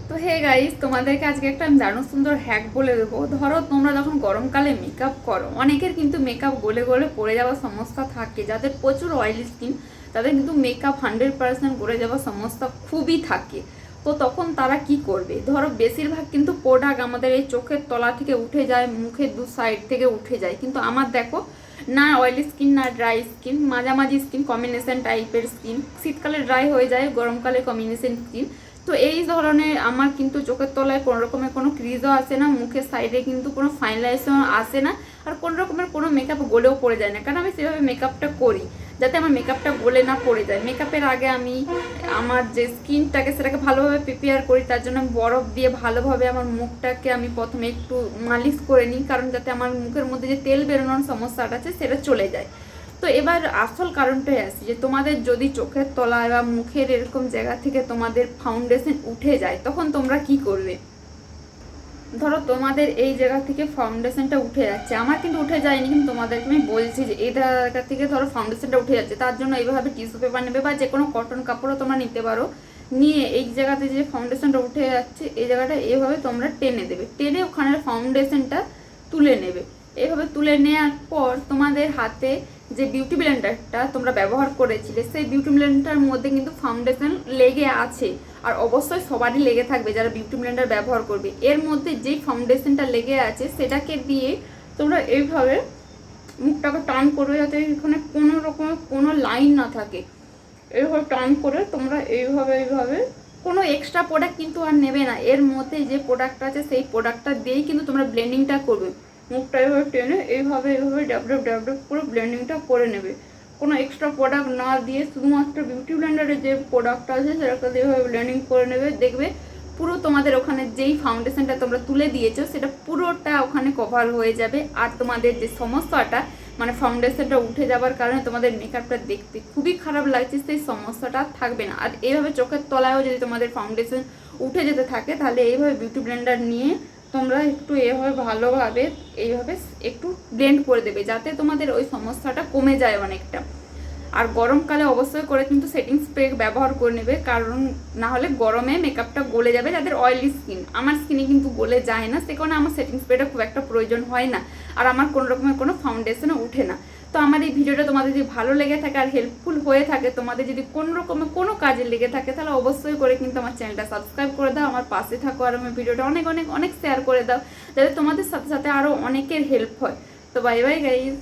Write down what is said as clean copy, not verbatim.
তো hey guys, তোমাদেরকে আজকে একটা আমি দারুণ সুন্দর হ্যাক বলে দেবো। ধরো তোমরা যখন গরমকালে মেকআপ করো, অনেকের কিন্তু মেকআপ গলে গলে পড়ে যাওয়ার সমস্যা থাকে। যাদের প্রচুর অয়েলি স্কিন তাদের কিন্তু মেকআপ 100% গলে যাওয়ার সমস্যা খুবই থাকে। তো তখন তারা কি করবে? ধরো বেশিরভাগ কিন্তু প্রোডাক্ট আমাদের এই চোখের তলা থেকে উঠে যায়, মুখের দু সাইড থেকে উঠে যায়, কিন্তু আমার দেখো না অয়েলি স্কিন না ড্রাই স্কিন, মাঝামাঝি স্কিন, কম্বিনেশন টাইপের স্কিন। শীতকালে ড্রাই হয়ে যায়, গরমকালে কম্বিনেশন স্কিন। তো এই ধরনের আমার কিন্তু চোখের তলায় কোনো রকমের কোনো ক্রিজও আসে না, মুখের সাইডে কিন্তু কোনো ফাইনালাইজেশন আসে না, আর কোনো রকমের কোনো মেকআপ গলেও পড়ে যায় না। কারণ আমি সেভাবে মেকআপটা করি যাতে আমার মেকআপটা গলে না পড়ে যায়। মেকআপের আগে আমি আমার যে স্কিনটাকে সেটাকে ভালোভাবে প্রিপেয়ার করি। তার জন্য আমি বরফ দিয়ে ভালোভাবে আমার মুখটাকে আমি প্রথমে একটু মালিশ করে নিই, কারণ যাতে আমার মুখের মধ্যে যে তেল বেরোনোর সমস্যাটা আছে সেটা চলে যায়। তো এবার আসল কারণটাই আসি যে তোমাদের যদি চোখের তলায় বা মুখের এরকম জায়গা থেকে তোমাদের ফাউন্ডেশন উঠে যায়, তখন তোমরা কি করবে? ধরো তোমাদের এই জায়গা থেকে ফাউন্ডেশনটা উঠে যাচ্ছে, আমার কিন্তু উঠে যায়নি, কিন্তু তোমাদেরকে আমি বলছি যে এই জায়গা থেকে ধরো ফাউন্ডেশনটা উঠে যাচ্ছে। তার জন্য এইভাবে টিস্যু পেপার নেবে বা যে কোনো কটন কাপড়ও তোমরা নিতে পারো। নিয়ে এই জায়গাতে যে ফাউন্ডেশনটা উঠে যাচ্ছে এই জায়গাটা এইভাবে তোমরা টেনে দেবে, টেনে ওখানে ফাউন্ডেশনটা তুলে নেবে। এইভাবে তুলে নেওয়ার পর তোমাদের হাতে যে বিউটি ব্লেন্ডারটা তোমরা ব্যবহার করেছিলে সেই বিউটি ব্লেন্ডারের মধ্যে কিন্তু ফাউন্ডেশন লেগে আছে, আর অবশ্যই সবারই লেগে থাকবে যারা বিউটি ব্লেন্ডার ব্যবহার করবে। এর মধ্যে যেই ফাউন্ডেশনটা লেগে আছে সেটাকে দিয়ে তোমরা এইভাবে মুখটাকে টান করবে যাতে এখানে কোনো রকমের কোনো লাইন না থাকে। এইভাবে টান করে তোমরা এইভাবে কোনো এক্সট্রা প্রোডাক্ট কিন্তু আর নেবে না। এর মধ্যে যে প্রোডাক্টটা আছে সেই প্রোডাক্টটা দিয়েই কিন্তু তোমরা ব্লেন্ডিংটা করবে। মুখটা এইভাবে টেনে এইভাবে ড্যাবড্যাব ড্যাবড্যাব করে ব্লেন্ডিংটা করে নেবে, কোনো এক্সট্রা প্রোডাক্ট না দিয়ে। শুধুমাত্র বিউটি ব্লেন্ডারের যে প্রোডাক্টটা আছে সেটাকে দিয়ে এইভাবে ব্লেন্ডিং করে নেবে। দেখবে পুরো তোমাদের ওখানে যেই ফাউন্ডেশনটা তোমরা তুলে দিয়েছো সেটা পুরোটা ওখানে কভার হয়ে যাবে। আর তোমাদের যে সমস্যাটা মানে ফাউন্ডেশনটা উঠে যাওয়ার কারণে তোমাদের মেকআপটা দেখতে খুবই খারাপ লাগছে সেই সমস্যাটা থাকবে না। আর এইভাবে চোখের তলায়ও যদি তোমাদের ফাউন্ডেশন উঠে যেতে থাকে তাহলে এইভাবে বিউটি ব্লেন্ডার নিয়ে তোমরা একটু এইভাবে ভালোভাবে এইভাবে একটু ব্লেন্ড করে দেবে যাতে তোমাদের ওই সমস্যাটা কমে যায় অনেকটা। আর গরমকালে অবশ্যই করে কিন্তু সেটিং স্প্রে ব্যবহার করে নেবে, কারণ না হলে গরমে মেকআপটা গলে যাবে। যাদের অয়েলি স্কিন, আমার স্কিনে কিন্তু গলে যায় না, সে কারণে আমার সেটিং স্প্রেটা খুব একটা প্রয়োজন হয় না, আর আমার কোনো রকমের কোনো ফাউন্ডেশনও উঠে না। তো আমার এই ভিডিওটা তোমাদের যদি ভালো লেগে থাকে আর হেল্পফুল হয়ে থাকে, তোমাদের যদি কোনো রকমের কোনো কাজে লেগে থাকে, তাহলে অবশ্যই করে কিন্তু আমার চ্যানেলটা সাবস্ক্রাইব করে দাও, আমার পাশে থাকো, আর আমার ভিডিওটা অনেক অনেক অনেক শেয়ার করে দাও যাতে তোমাদের সাথে সাথে আরও অনেকের হেল্প হয়। তো বাই বাই গাইজ।